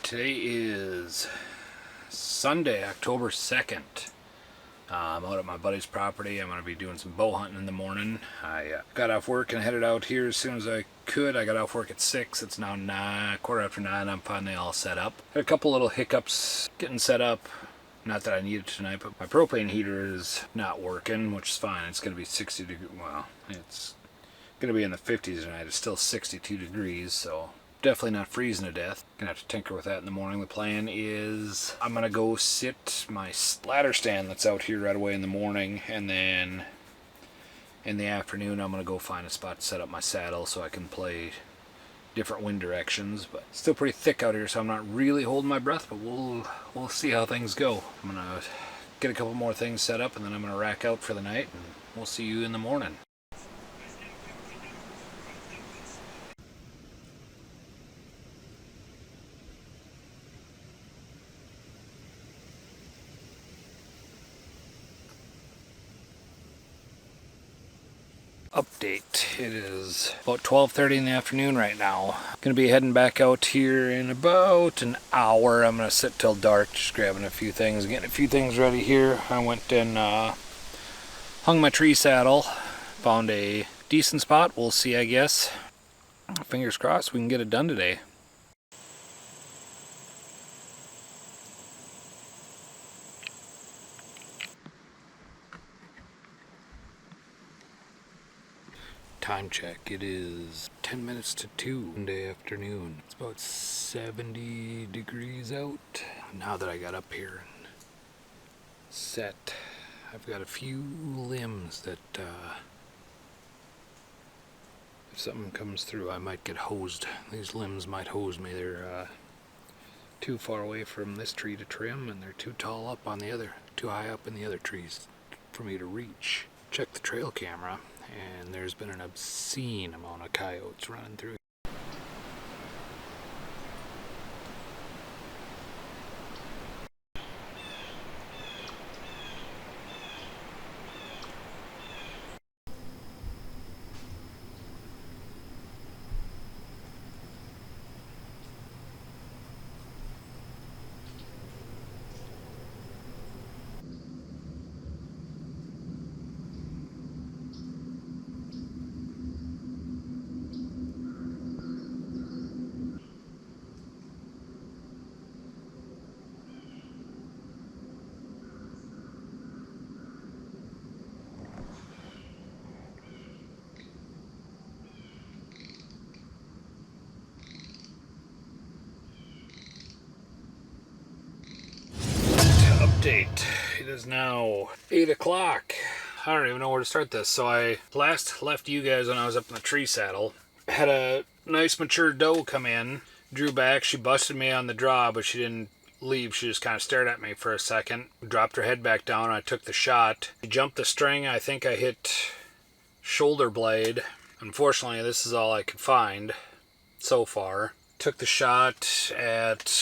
Today is Sunday, October 2nd. I'm out at my buddy's property. I'm going to be doing some bow hunting in the morning. I got off work and headed out here as soon as I could. I got off work at 6. It's now 9, quarter after 9. I'm finally all set up. Had a couple little hiccups getting set up. Not that I need it tonight, but my propane heater is not working, which is fine. It's going to be 60 degrees. Well, it's going to be in the 50s tonight. It's still 62 degrees, so definitely not freezing to death. Gonna have to tinker with that in the morning. The plan is I'm gonna go sit my ladder stand that's out here right away in the morning, and then in the afternoon I'm gonna go find a spot to set up my saddle so I can play different wind directions. But it's still pretty thick out here, so I'm not really holding my breath, but we'll see how things go. I'm gonna get a couple more things set up, and then I'm gonna rack out for the night, and we'll see you in the morning. Update. It is about 12:30 in the afternoon right now. Gonna be heading back out here in about an hour. I'm gonna sit till dark, just grabbing a few things, getting a few things ready here. I went and hung my tree saddle, found a decent spot. We'll see, I guess. Fingers crossed we can get it done today. Time check. It is 10 minutes to 2 Monday afternoon. It's about 70 degrees out. Now that I got up here and set, I've got a few limbs that if something comes through, I might get hosed. These limbs might hose me. They're too far away from this tree to trim, and they're too tall up on the other, too high up in the other trees for me to reach. Check the trail camera, and there's been an obscene amount of coyotes running through. Update. It is now 8 o'clock. I don't even know where to start this. So I last left you guys when I was up in the tree saddle. Had a nice mature doe come in, drew back. She busted me on the draw, but she didn't leave. She just kind of stared at me for a second, dropped her head back down. I took the shot. She jumped the string. I think I hit shoulder blade. Unfortunately, this is all I could find so far. Took the shot at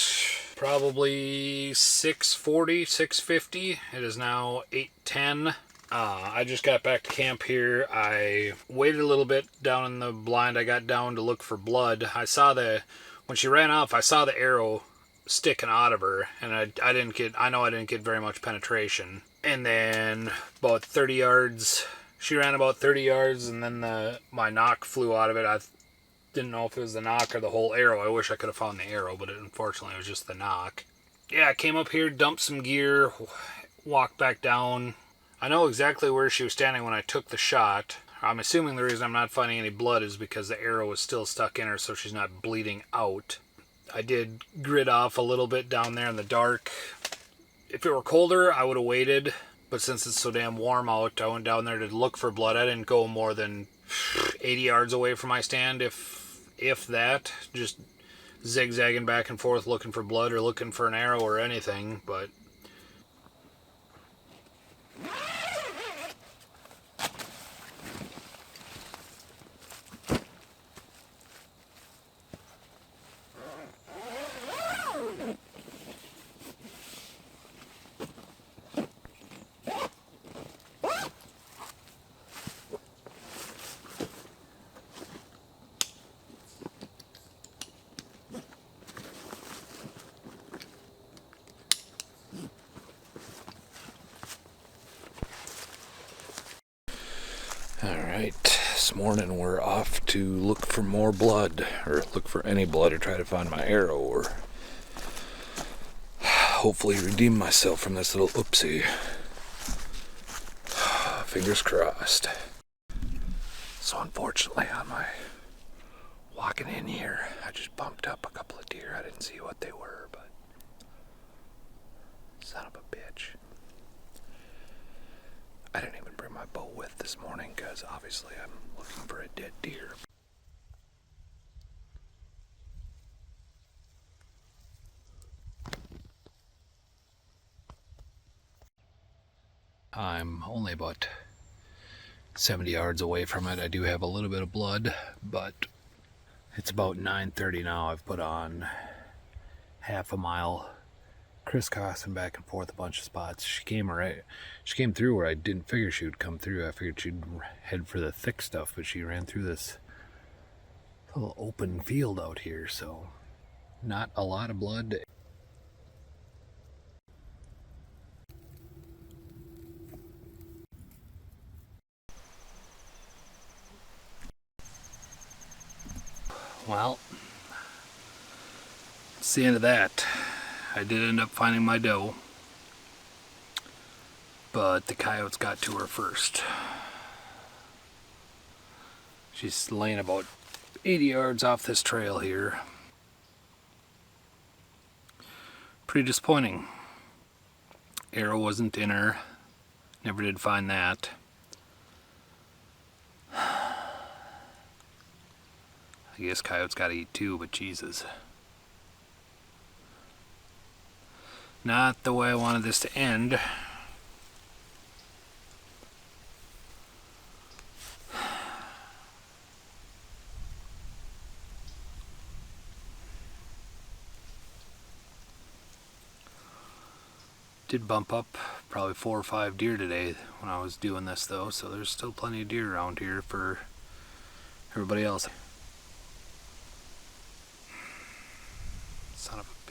probably 640, 650. It is now 8:10. I just got back to camp here. I waited a little bit down in the blind. I got down to look for blood. When she ran off, I saw the arrow sticking out of her, and I didn't get very much penetration. And then about 30 yards, she ran about 30 yards, and then my nock flew out of it. I didn't know if it was the nock or the whole arrow. I wish I could have found the arrow, but unfortunately it was just the nock. Yeah, I came up here, dumped some gear, walked back down. I know exactly where she was standing when I took the shot. I'm assuming the reason I'm not finding any blood is because the arrow was still stuck in her, so she's not bleeding out. I did grit off a little bit down there in the dark. If it were colder, I would have waited, but since it's so damn warm out, I went down there to look for blood. I didn't go more than 80 yards away from my stand, if that, just zigzagging back and forth looking for blood or looking for an arrow or anything. But Alright, this morning we're off to look for more blood, or look for any blood, or try to find my arrow, or hopefully redeem myself from this little oopsie. Fingers crossed. So unfortunately on my walking in here, I just bumped up a couple of deer. I didn't see what they were, but son of a bitch. I didn't even bring my bow with this morning because obviously I'm looking for a dead deer. I'm only about 70 yards away from it. I do have a little bit of blood, but it's about 9:30 now. I've put on half a mile, crisscrossing back and forth a bunch of spots. She came through where I didn't figure she would come through. I figured she'd head for the thick stuff, but she ran through this little open field out here, so not a lot of blood. Well, it's the end of that. I did end up finding my doe, but the coyotes got to her first. She's laying about 80 yards off this trail here. Pretty disappointing. Arrow wasn't in her. Never did find that. I guess coyotes gotta eat too, but Jesus. Not the way I wanted this to end. Did bump up probably 4 or 5 deer today when I was doing this though, so there's still plenty of deer around here for everybody else. Son of a